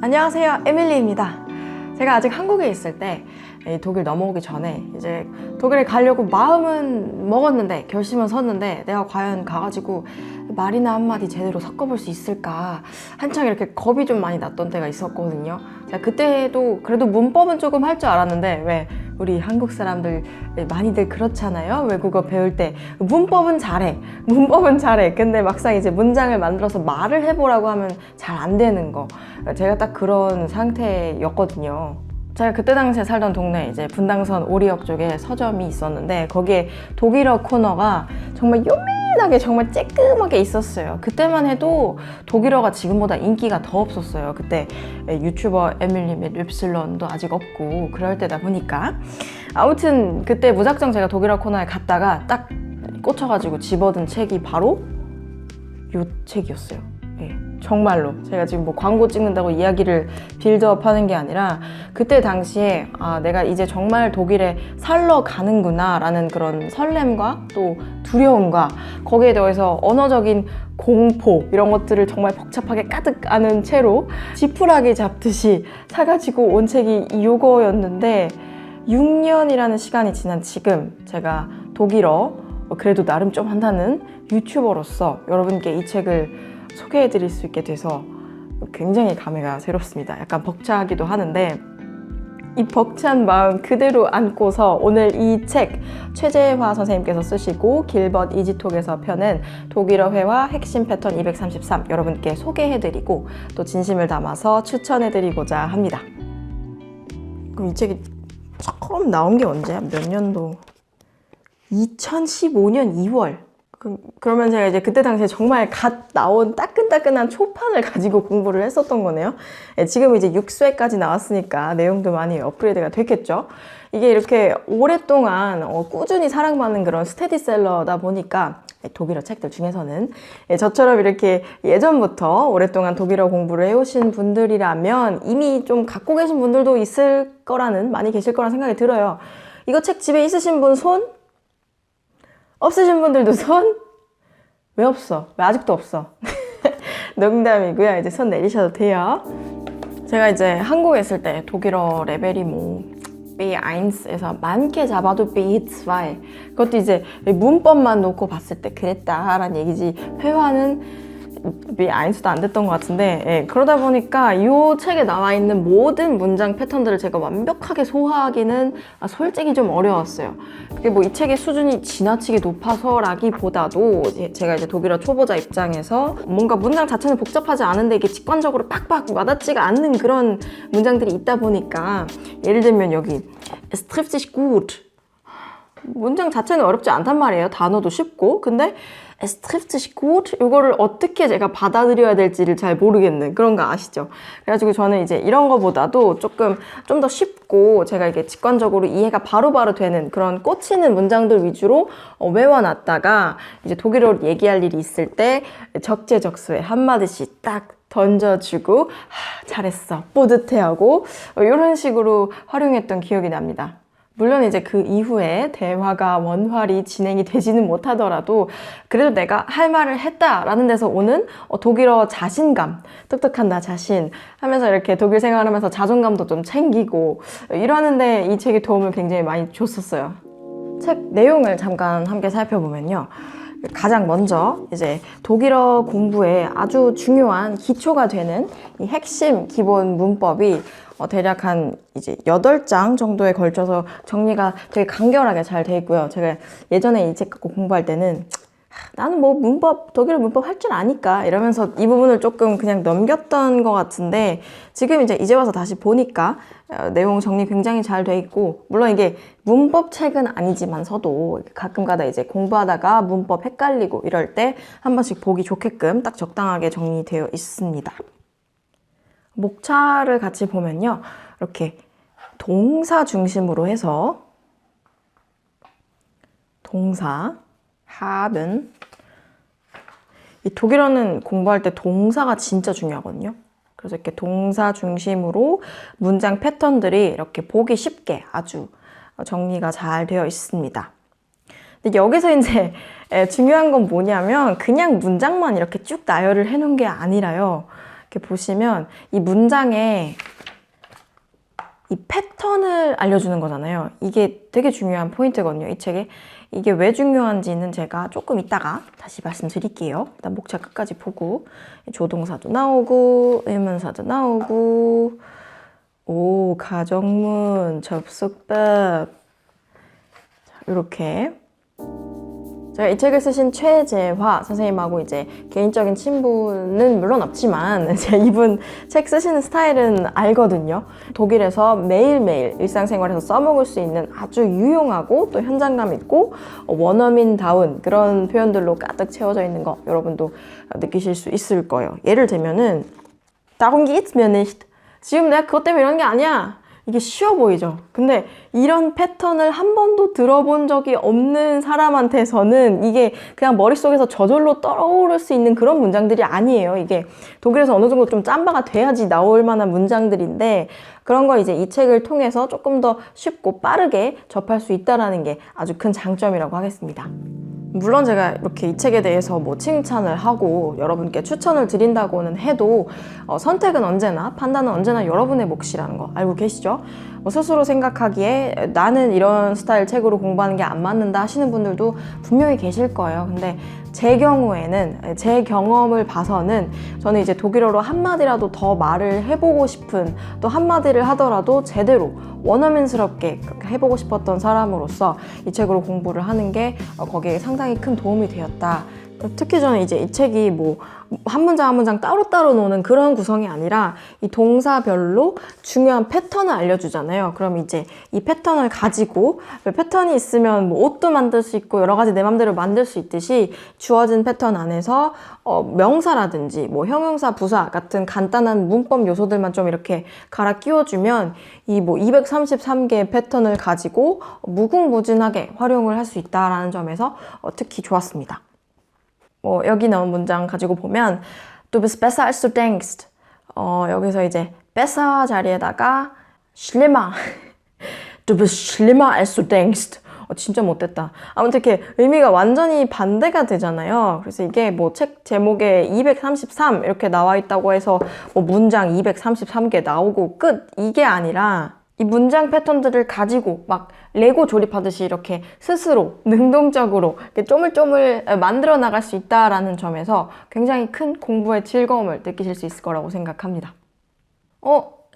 안녕하세요, 에밀리입니다. 제가 아직 한국에 있을 때 독일 넘어오기 전에 이제 독일에 가려고 마음은 먹었는데 결심은 섰는데 내가 과연 가가지고 말이나 한마디 제대로 섞어볼 수 있을까 한창 이렇게 겁이 좀 많이 났던 때가 있었거든요. 제가 그때도 그래도 문법은 조금 할 줄 알았는데 왜 우리 한국 사람들 많이들 그렇잖아요. 외국어 배울 때 문법은 잘해 근데 막상 이제 문장을 만들어서 말을 해보라고 하면 잘 안 되는 거, 제가 딱 그런 상태였거든요. 제가 그때 당시에 살던 동네에 이제 분당선 오리역 쪽에 서점이 있었는데 거기에 독일어 코너가 정말 요민하게 정말 쬐끔하게 있었어요. 그때만 해도 독일어가 지금보다 인기가 더 없었어요. 그때 유튜버 에밀리 및 윕실론도 아직 없고 그럴 때다 보니까 아무튼 그때 무작정 제가 독일어 코너에 갔다가 딱 꽂혀가지고 집어든 책이 바로 요 책이었어요. 네, 정말로 제가 지금 뭐 광고 찍는다고 이야기를 빌드업 하는 게 아니라 그때 당시에 내가 이제 정말 독일에 살러 가는구나 라는 그런 설렘과 또 두려움과 거기에 더해서 언어적인 공포 이런 것들을 정말 복잡하게 가득 안은 채로 지푸라기 잡듯이 사가지고 온 책이 요거였는데 6년이라는 시간이 지난 지금 제가 독일어 그래도 나름 좀 한다는 유튜버로서 여러분께 이 책을 소개해드릴 수 있게 돼서 굉장히 감회가 새롭습니다. 약간 벅차기도 하는데 이 벅찬 마음 그대로 안고서 오늘 이 책 최재화 선생님께서 쓰시고 길벗 이지톡에서 펴낸 독일어 회화 핵심 패턴 233 여러분께 소개해드리고 또 진심을 담아서 추천해드리고자 합니다. 그럼 이 책이 처음 나온 게 언제야? 몇 년도? 2015년 2월. 그러면 제가 이제 그때 당시에 정말 갓 나온 따끈따끈한 초판을 가지고 공부를 했었던 거네요. 지금 이제 6쇄까지 나왔으니까 내용도 많이 업그레이드가 됐겠죠. 이게 이렇게 오랫동안 꾸준히 사랑받는 그런 스테디셀러다 보니까 독일어 책들 중에서는 저처럼 이렇게 예전부터 오랫동안 독일어 공부를 해오신 분들이라면 이미 좀 갖고 계신 분들도 있을 거라는, 많이 계실 거라는 생각이 들어요. 이거 책 집에 있으신 분 손? 없으신 분들도 손? 왜 없어? 왜 아직도 없어? 농담이고요. 이제 손 내리셔도 돼요. 제가 이제 한국에 있을 때 독일어 레벨이 뭐 B1에서 많게 잡아도 B2 그것도 이제 문법만 놓고 봤을 때 그랬다라는 얘기지 회화는 B1도 안 됐던 것 같은데 그러다 보니까 이 책에 나와 있는 모든 문장 패턴들을 제가 완벽하게 소화하기는 솔직히 좀 어려웠어요. 그게 뭐 이 책의 수준이 지나치게 높아서라기보다도 제가 이제 독일어 초보자 입장에서 뭔가 문장 자체는 복잡하지 않은데 이게 직관적으로 팍팍 와닿지가 않는 그런 문장들이 있다 보니까 예를 들면 여기 Es trifft sich gut 문장 자체는 어렵지 않단 말이에요. 단어도 쉽고. 근데 Es trifft sich gut 이거를 어떻게 제가 받아들여야 될지를 잘 모르겠는 그런 거 아시죠? 그래가지고 저는 이제 이런 거보다도 좀 더 쉽고 제가 이게 직관적으로 이해가 바로바로 되는 그런 꽂히는 문장들 위주로 외워놨다가 이제 독일어로 얘기할 일이 있을 때 적재적소에 한마디씩 딱 던져주고 잘했어 뿌듯해하고 이런 식으로 활용했던 기억이 납니다. 물론 이제 그 이후에 대화가 원활히 진행이 되지는 못하더라도 그래도 내가 할 말을 했다라는 데서 오는 독일어 자신감, 똑똑한 나 자신 하면서 이렇게 독일 생활하면서 자존감도 좀 챙기고 이러는데 이 책이 도움을 굉장히 많이 줬었어요. 책 내용을 잠깐 함께 살펴보면요. 가장 먼저 이제 독일어 공부에 아주 중요한 기초가 되는 이 핵심 기본 문법이 대략 한 이제 8장 정도에 걸쳐서 정리가 되게 간결하게 잘 돼 있고요. 제가 예전에 이 책 갖고 공부할 때는 나는 뭐 독일어 문법 할 줄 아니까 이러면서 이 부분을 조금 그냥 넘겼던 것 같은데 지금 이제 와서 다시 보니까 내용 정리 굉장히 잘 돼 있고 물론 이게 문법 책은 아니지만서도 가끔가다 이제 공부하다가 문법 헷갈리고 이럴 때 한 번씩 보기 좋게끔 딱 적당하게 정리되어 있습니다. 목차를 같이 보면요. 이렇게 동사 중심으로 해서 동사, haben 이 독일어는 공부할 때 동사가 진짜 중요하거든요. 그래서 이렇게 동사 중심으로 문장 패턴들이 이렇게 보기 쉽게 아주 정리가 잘 되어 있습니다. 근데 여기서 이제 중요한 건 뭐냐면 그냥 문장만 이렇게 쭉 나열을 해놓은 게 아니라요. 이렇게 보시면 이 문장에 이 패턴을 알려주는 거잖아요. 이게 되게 중요한 포인트거든요, 이 책에. 이게 왜 중요한지는 제가 조금 이따가 다시 말씀드릴게요. 일단 목차 끝까지 보고 조동사도 나오고 의문사도 나오고 오, 가정문, 접속법 자, 이렇게 제가 이 책을 쓰신 최재화 선생님하고 이제 개인적인 친분은 물론 없지만 제가 이분 책 쓰시는 스타일은 알거든요. 독일에서 매일매일 일상생활에서 써먹을 수 있는 아주 유용하고 또 현장감 있고 원어민다운 그런 표현들로 가득 채워져 있는 거 여러분도 느끼실 수 있을 거예요. 예를 들면은 Darum geht's mir nicht. 지금 내가 그것 때문에 이런 게 아니야. 이게 쉬워 보이죠? 근데 이런 패턴을 한 번도 들어본 적이 없는 사람한테서는 이게 그냥 머릿속에서 저절로 떠오를 수 있는 그런 문장들이 아니에요. 이게 독일에서 어느 정도 좀 짬바가 돼야지 나올 만한 문장들인데 그런 걸 이제 이 책을 통해서 조금 더 쉽고 빠르게 접할 수 있다는 게 아주 큰 장점이라고 하겠습니다. 물론 제가 이렇게 이 책에 대해서 뭐 칭찬을 하고 여러분께 추천을 드린다고는 해도 선택은 언제나, 판단은 언제나 여러분의 몫이라는 거 알고 계시죠? 스스로 생각하기에 나는 이런 스타일 책으로 공부하는 게 안 맞는다 하시는 분들도 분명히 계실 거예요. 근데 제 경우에는, 제 경험을 봐서는 저는 이제 독일어로 한마디라도 더 말을 해보고 싶은, 또 한마디를 하더라도 제대로 원어민스럽게 해보고 싶었던 사람으로서 이 책으로 공부를 하는 게 거기에 상당히 큰 도움이 되었다. 특히 저는 이제 이 책이 뭐 한 문장 한 문장 따로따로 노는 그런 구성이 아니라 이 동사별로 중요한 패턴을 알려주잖아요. 그럼 이제 이 패턴을 가지고 패턴이 있으면 뭐 옷도 만들 수 있고 여러 가지 내 맘대로 만들 수 있듯이 주어진 패턴 안에서 명사라든지 뭐 형용사, 부사 같은 간단한 문법 요소들만 좀 이렇게 갈아 끼워주면 이 뭐 233개의 패턴을 가지고 무궁무진하게 활용을 할 수 있다라는 점에서 특히 좋았습니다. 여기 나온 문장 가지고 보면 Du bist besser als du denkst. 여기서 이제 besser 자리에다가 schlimmer. Du bist schlimmer als du denkst. 진짜 못됐다. 아무튼 이렇게 의미가 완전히 반대가 되잖아요. 그래서 이게 뭐 책 제목에 233 이렇게 나와 있다고 해서 뭐 문장 233개 나오고 끝 이게 아니라 이 문장 패턴들을 가지고 막 레고 조립하듯이 이렇게 스스로 능동적으로 이렇게 쪼물쪼물 만들어 나갈 수 있다라는 점에서 굉장히 큰 공부의 즐거움을 느끼실 수 있을 거라고 생각합니다.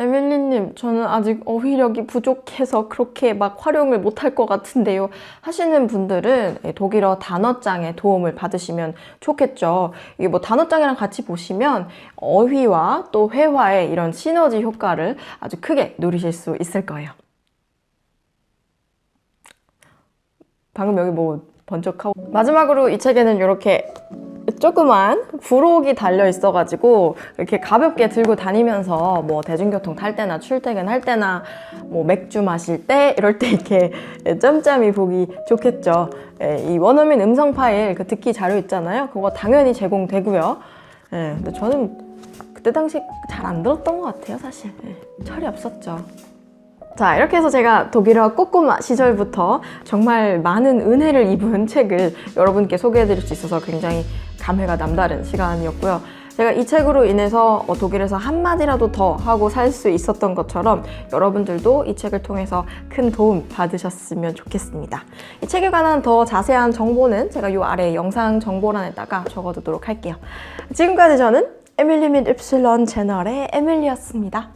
에밀리님, 저는 아직 어휘력이 부족해서 그렇게 막 활용을 못할 것 같은데요 하시는 분들은 독일어 단어장의 도움을 받으시면 좋겠죠. 이게 뭐 단어장이랑 같이 보시면 어휘와 또 회화의 이런 시너지 효과를 아주 크게 누리실 수 있을 거예요. 방금 여기 뭐 번쩍하고 마지막으로 이 책에는 이렇게 조그만 부록이 달려 있어가지고 이렇게 가볍게 들고 다니면서 뭐 대중교통 탈 때나 출퇴근할 때나 뭐 맥주 마실 때 이럴 때 이렇게 짬짬이 보기 좋겠죠. 이 원어민 음성 파일 그 듣기 자료 있잖아요. 그거 당연히 제공되고요. 근데 저는 그때 당시 잘 안 들었던 것 같아요, 사실. 철이 없었죠. 자, 이렇게 해서 제가 독일어 꼬꼬마 시절부터 정말 많은 은혜를 입은 책을 여러분께 소개해드릴 수 있어서 굉장히 감회가 남다른 시간이었고요. 제가 이 책으로 인해서 독일에서 한마디라도 더 하고 살 수 있었던 것처럼 여러분들도 이 책을 통해서 큰 도움 받으셨으면 좋겠습니다. 이 책에 관한 더 자세한 정보는 제가 이 아래 영상 정보란에다가 적어두도록 할게요. 지금까지 저는 에밀리 및 Y 채널의 에밀리였습니다.